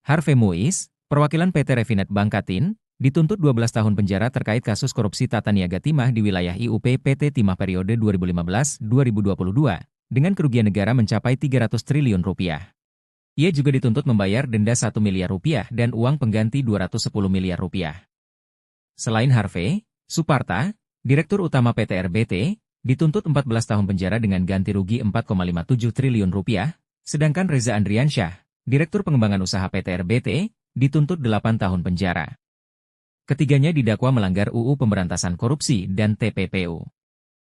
Harvey Muiz, perwakilan PT Refinet Bangkatin, dituntut 12 tahun penjara terkait kasus korupsi tata niaga timah di wilayah IUP PT Timah periode 2015-2022, dengan kerugian negara mencapai 300 triliun rupiah. Ia juga dituntut membayar denda 1 miliar rupiah dan uang pengganti 210 miliar rupiah. Selain Harvey, Suparta, Direktur Utama PT RBT, dituntut 14 tahun penjara dengan ganti rugi 4,57 triliun rupiah, sedangkan Reza Andriansyah, Direktur Pengembangan Usaha PT RBT, dituntut 8 tahun penjara. Ketiganya didakwa melanggar UU Pemberantasan Korupsi dan TPPU.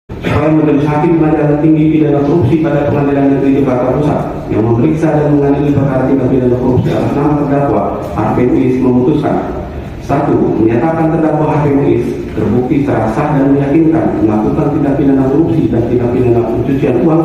Seorang majelis hakim pengadilan tinggi pidana korupsi pada Pengadilan Negeri Jakarta Pusat yang memeriksa dan mengadili perkara tindak pidana korupsi atas nama terdakwa Harvey Muiz memutuskan: 1. Menyatakan terdakwa Harvey Muiz terbukti secara sah dan meyakinkan melakukan tindak pidana korupsi dan tindak pidana pencucian uang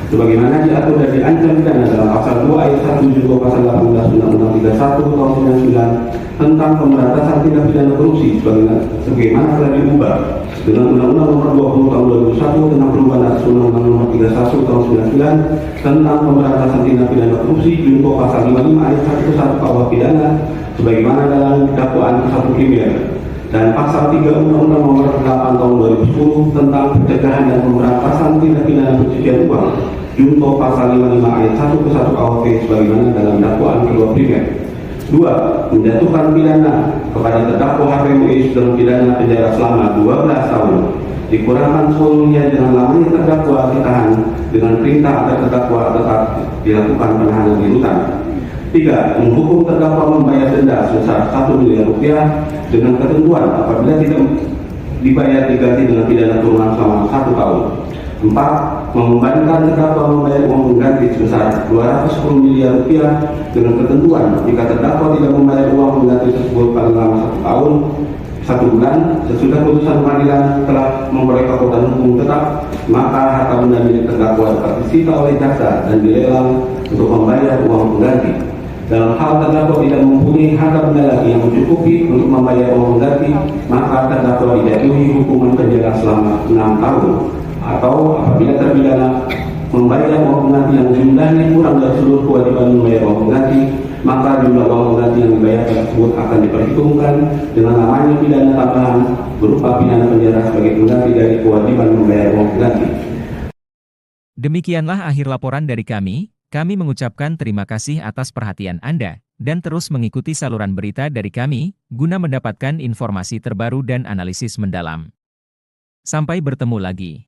sebagaimana diatur dan diancam pidana dalam pasal 2 ayat 1 junto pasal 18 Undang-Undang 31 tahun 99 tentang pemberantasan tindak pidana korupsi sebagaimana telah diubah dengan Undang-Undang Nomor 20 Tahun 2001 tentang perubahan atas Undang-Undang Nomor 31 Tahun 99 tentang pemberantasan tindak pidana korupsi junto pasal 55 ayat 1 ke 1 KUH pidana sebagaimana dalam dakwaan ke-1 primer dan pasal 3 Undang-Undang Nomor 8 Tahun 2010 tentang pencegahan dan pemberantasan tindak pidana pencucian uang junto pasal 55 ayat 1 ke 1 KUHP sebagaimana dalam dakwaan ke-2 primer. 2. Menjatuhkan pidana kepada terdakwa Harvey Muiz dalam pidana penjara selama 12 tahun dikurangkan seluruhnya dengan lamanya terdakwa ditahan dengan perintah agar terdakwa tetap dilakukan penahanan di rutan. 3. Menghukum terdakwa membayar denda sebesar 1 miliar rupiah dengan ketentuan apabila tidak dibayar diganti dengan pidana kurungan selama 1 tahun. 4. Membebankan terdakwa membayar uang pengganti sebesar 210 miliar rupiah dengan ketentuan jika terdakwa tidak membayar uang pengganti tersebut paling lama 1 tahun 1 bulan sesudah putusan pengadilan telah memperoleh kekuatan hukum tetap, maka harta benda milik terdakwa dapat disita oleh jaksa dan dilelang untuk membayar uang pengganti. Dalam hal terdakwa tidak mempunyai harta benda lagi yang mencukupi untuk membayar uang pengganti, maka terdakwa dijatuhi hukuman penjara selama 6 tahun. Atau apabila terpidana membayar uang pengganti yang jumlahnya kurang dari seluruh kewajiban membayar uang pengganti, maka jumlah uang pengganti yang dibayar tersebut akan diperhitungkan dengan namanya pidana tambahan berupa pidana penjara sebagai pengganti dari kewajiban membayar uang pengganti. Demikianlah akhir laporan dari kami. Kami mengucapkan terima kasih atas perhatian Anda, dan terus mengikuti saluran berita dari kami, guna mendapatkan informasi terbaru dan analisis mendalam. Sampai bertemu lagi.